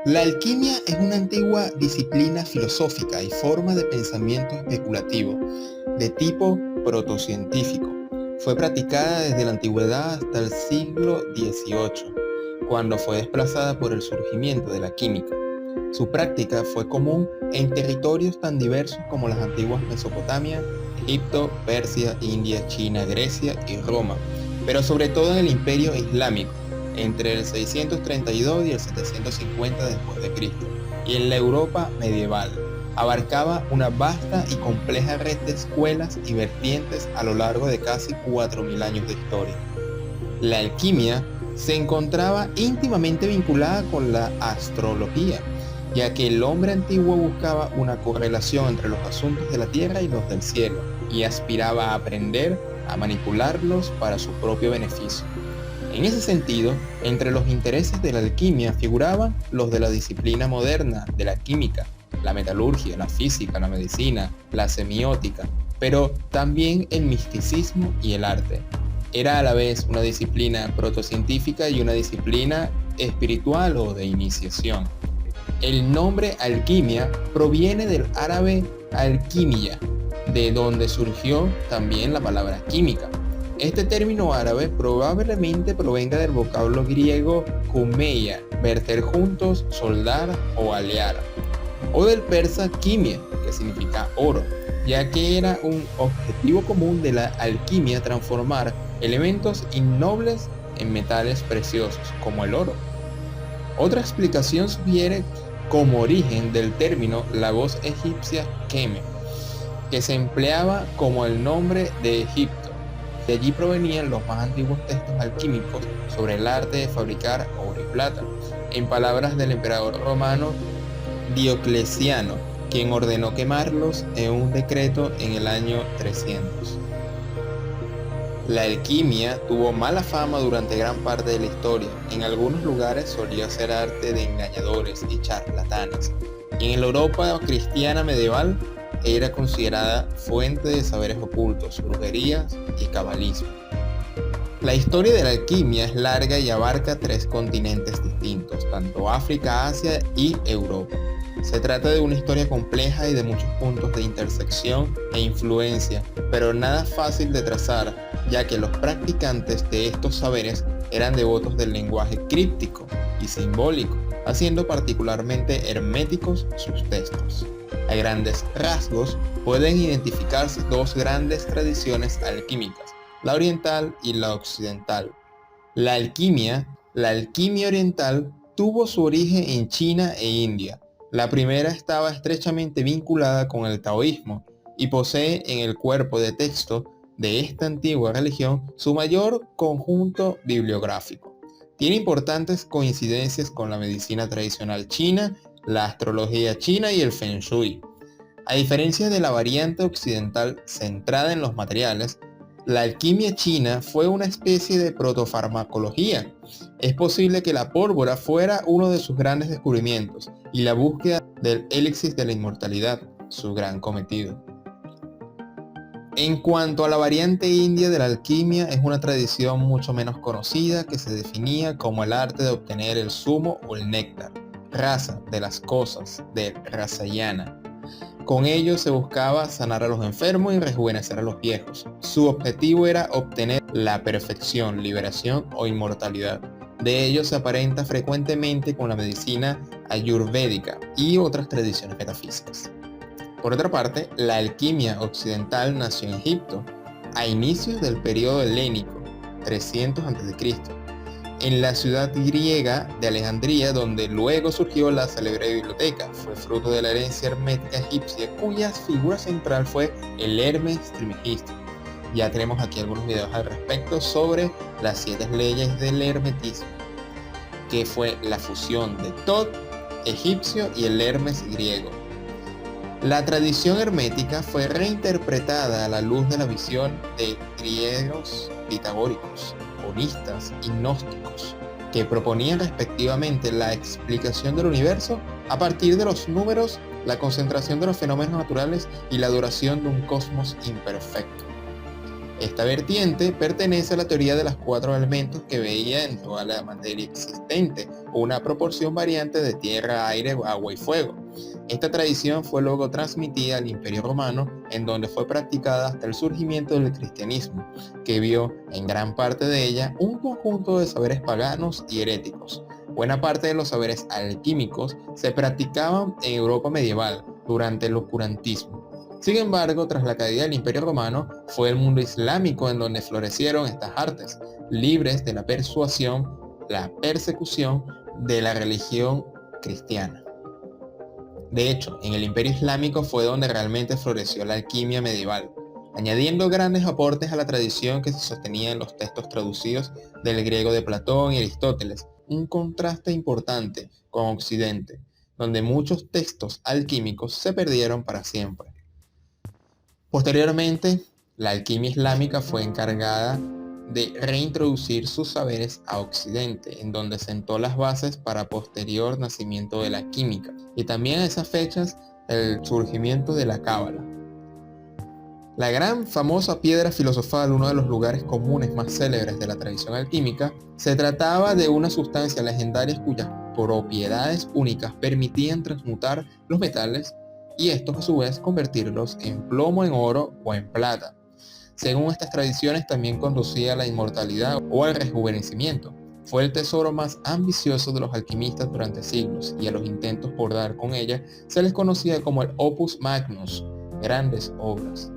La alquimia es una antigua disciplina filosófica y forma de pensamiento especulativo de tipo protocientífico. Fue practicada desde la antigüedad hasta el siglo XVIII, cuando fue desplazada por el surgimiento de la química. Su práctica fue común en territorios tan diversos como las antiguas Mesopotamia, Egipto, Persia, India, China, Grecia y Roma, pero sobre todo en el Imperio Islámico, entre el 632 y el 750 después de Cristo, y en la Europa medieval. Abarcaba una vasta y compleja red de escuelas y vertientes a lo largo de casi 4000 años de historia. La alquimia se encontraba íntimamente vinculada con la astrología, ya que el hombre antiguo buscaba una correlación entre los asuntos de la tierra y los del cielo, y aspiraba a aprender a manipularlos para su propio beneficio. En ese sentido, entre los intereses de la alquimia figuraban los de la disciplina moderna de la química, la metalurgia, la física, la medicina, la semiótica, pero también el misticismo y el arte. Era a la vez una disciplina protocientífica y una disciplina espiritual o de iniciación. El nombre alquimia proviene del árabe alquimia, de donde surgió también la palabra química. Este término árabe probablemente provenga del vocablo griego kumeia, verter juntos, soldar o alear, o del persa kimia, que significa oro, ya que era un objetivo común de la alquimia transformar elementos innobles en metales preciosos, como el oro. Otra explicación sugiere como origen del término la voz egipcia Keme, que se empleaba como el nombre de Egipto. De allí provenían los más antiguos textos alquímicos sobre el arte de fabricar oro y plata, en palabras del emperador romano Diocleciano, quien ordenó quemarlos en un decreto en el año 300. La alquimia tuvo mala fama durante gran parte de la historia. En algunos lugares solía ser arte de engañadores y charlatanes. En la Europa cristiana medieval era considerada fuente de saberes ocultos, brujerías y cabalismo. La historia de la alquimia es larga y abarca 3 continentes distintos, tanto África, Asia y Europa. Se trata de una historia compleja y de muchos puntos de intersección e influencia, pero nada fácil de trazar, ya que los practicantes de estos saberes eran devotos del lenguaje críptico y simbólico, haciendo particularmente herméticos sus textos. A grandes rasgos pueden identificarse 2 grandes tradiciones alquímicas, la oriental y la occidental. La alquimia oriental tuvo su origen en China e India. La primera estaba estrechamente vinculada con el taoísmo y posee en el cuerpo de texto de esta antigua religión su mayor conjunto bibliográfico. Tiene importantes coincidencias con la medicina tradicional china, la astrología china y el Feng Shui. A diferencia de la variante occidental centrada en los materiales, la alquimia china fue una especie de protofarmacología. Es posible que la pólvora fuera uno de sus grandes descubrimientos y la búsqueda del elixir de la inmortalidad, su gran cometido. En cuanto a la variante india de la alquimia, es una tradición mucho menos conocida que se definía como el arte de obtener el zumo o el néctar, rasa de las cosas, del rasayana. Con ello se buscaba sanar a los enfermos y rejuvenecer a los viejos. Su objetivo era obtener la perfección, liberación o inmortalidad. De ello se aparenta frecuentemente con la medicina ayurvédica y otras tradiciones metafísicas. Por otra parte, la alquimia occidental nació en Egipto, a inicios del periodo helénico, 300 a.C., en la ciudad griega de Alejandría, donde luego surgió la célebre biblioteca. Fue fruto de la herencia hermética egipcia, cuya figura central fue el Hermes Trismegisto. Ya tenemos aquí algunos videos al respecto sobre las 7 leyes del hermetismo, que fue la fusión de Thoth egipcio y el Hermes griego. La tradición hermética fue reinterpretada a la luz de la visión de griegos pitagóricos, monistas y gnósticos, que proponían respectivamente la explicación del universo a partir de los números, la concentración de los fenómenos naturales y la duración de un cosmos imperfecto. Esta vertiente pertenece a la teoría de los 4 elementos que veía en toda la materia existente, una proporción variante de tierra, aire, agua y fuego. Esta tradición fue luego transmitida al Imperio Romano, en donde fue practicada hasta el surgimiento del cristianismo, que vio en gran parte de ella un conjunto de saberes paganos y heréticos. Buena parte de los saberes alquímicos se practicaban en Europa medieval durante el oscurantismo. Sin embargo, tras la caída del Imperio Romano, fue el mundo islámico en donde florecieron estas artes, libres de la persuasión, la persecución de la religión cristiana. De hecho, en el Imperio Islámico fue donde realmente floreció la alquimia medieval, añadiendo grandes aportes a la tradición que se sostenía en los textos traducidos del griego de Platón y Aristóteles, un contraste importante con Occidente, donde muchos textos alquímicos se perdieron para siempre. Posteriormente, la alquimia islámica fue encargada de reintroducir sus saberes a Occidente, en donde sentó las bases para posterior nacimiento de la química, y también a esas fechas el surgimiento de la cábala. La gran famosa piedra filosofal, uno de los lugares comunes más célebres de la tradición alquímica, se trataba de una sustancia legendaria cuyas propiedades únicas permitían transmutar los metales y estos a su vez convertirlos en plomo, en oro o en plata. Según estas tradiciones, también conducía a la inmortalidad o al rejuvenecimiento. Fue el tesoro más ambicioso de los alquimistas durante siglos, y a los intentos por dar con ella se les conocía como el opus magnus, grandes obras.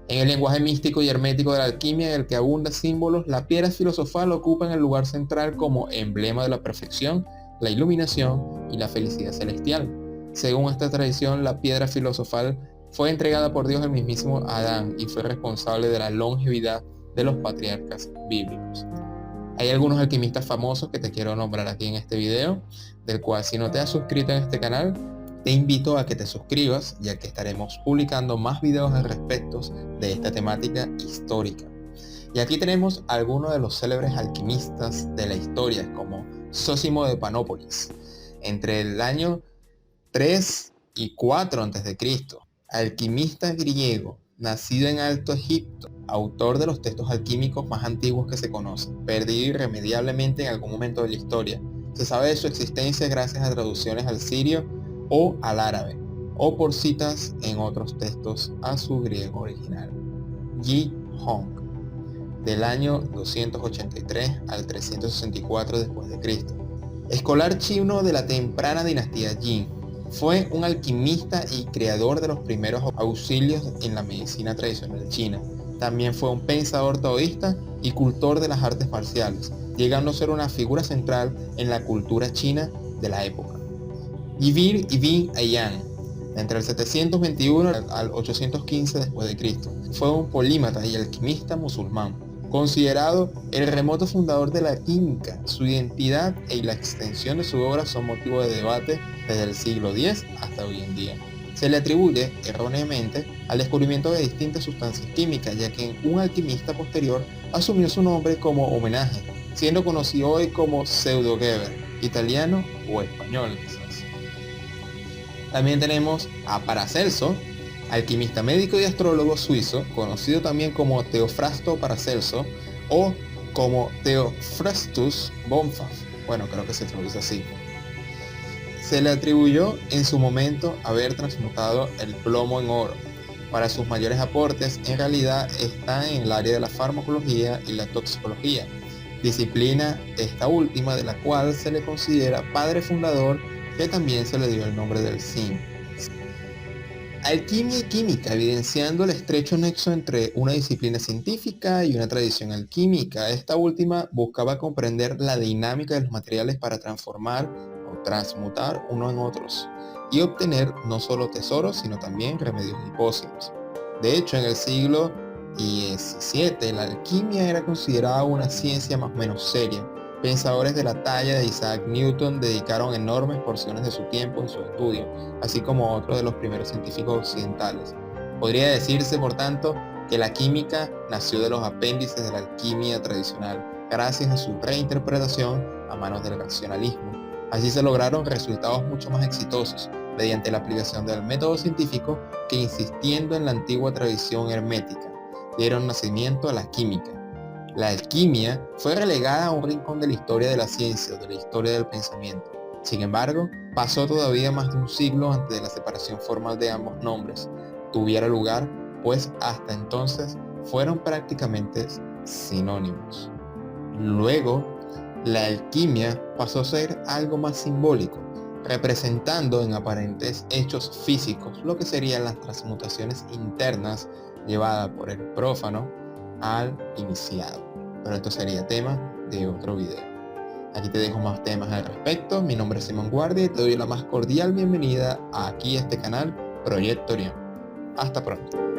En el lenguaje místico y hermético de la alquimia, en el que abunda símbolos, la piedra filosofal ocupa en el lugar central como emblema de la perfección, la iluminación y la felicidad celestial. Según esta tradición, la piedra filosofal fue entregada por Dios al mismísimo Adán y fue responsable de la longevidad de los patriarcas bíblicos. Hay algunos alquimistas famosos que te quiero nombrar aquí en este video, del cual si no te has suscrito en este canal, te invito a que te suscribas, ya que estaremos publicando más videos al respecto de esta temática histórica. Y aquí tenemos algunos de los célebres alquimistas de la historia, como Zósimo de Panópolis, entre el año 3 y 4 a.C., alquimista griego, nacido en Alto Egipto, autor de los textos alquímicos más antiguos que se conocen, perdido irremediablemente en algún momento de la historia. Se sabe de su existencia gracias a traducciones al sirio o al árabe, o por citas en otros textos a su griego original. Yi Hong, del año 283 al 364 d.C., escolar chino de la temprana dinastía Jin. Fue un alquimista y creador de los primeros auxilios en la medicina tradicional china. También fue un pensador taoísta y cultor de las artes marciales, llegando a ser una figura central en la cultura china de la época. Yibir Ibn Ayyan, entre el 721 al 815 d.C., fue un polímata y alquimista musulmán, considerado el remoto fundador de la química. Su identidad y la extensión de su obra son motivo de debate desde el siglo X hasta hoy en día. Se le atribuye, erróneamente, al descubrimiento de distintas sustancias químicas, ya que un alquimista posterior asumió su nombre como homenaje, siendo conocido hoy como Pseudo-Geber, italiano o español quizás. También tenemos a Paracelso, alquimista médico y astrólogo suizo, conocido también como Teofrasto Paracelso o como Theophrastus Bonhoeffer. Bueno, creo que se traduce así. Se le atribuyó en su momento haber transmutado el plomo en oro. Para sus mayores aportes, en realidad están en el área de la farmacología y la toxicología, disciplina esta última de la cual se le considera padre fundador, que también se le dio el nombre del zinc. Alquimia y química, evidenciando el estrecho nexo entre una disciplina científica y una tradición alquímica. Esta última buscaba comprender la dinámica de los materiales para transformar o transmutar uno en otros y obtener no solo tesoros, sino también remedios y pócimas. De hecho, en el siglo XVII, la alquimia era considerada una ciencia más o menos seria. Pensadores de la talla de Isaac Newton dedicaron enormes porciones de su tiempo en su estudio, así como otros de los primeros científicos occidentales. Podría decirse, por tanto, que la química nació de los apéndices de la alquimia tradicional, gracias a su reinterpretación a manos del racionalismo. Así se lograron resultados mucho más exitosos, mediante la aplicación del método científico, que insistiendo en la antigua tradición hermética, dieron nacimiento a la química. La alquimia fue relegada a un rincón de la historia de la ciencia, de la historia del pensamiento. Sin embargo, pasó todavía más de un siglo antes de la separación formal de ambos nombres tuviera lugar, pues hasta entonces fueron prácticamente sinónimos. Luego, la alquimia pasó a ser algo más simbólico, representando en aparentes hechos físicos lo que serían las transmutaciones internas llevadas por el prófano al iniciado. Pero esto sería tema de otro video. Aquí te dejo más temas al respecto. Mi nombre es Simón Guardia y te doy la más cordial bienvenida aquí a este canal Proyecto Orión. Hasta pronto.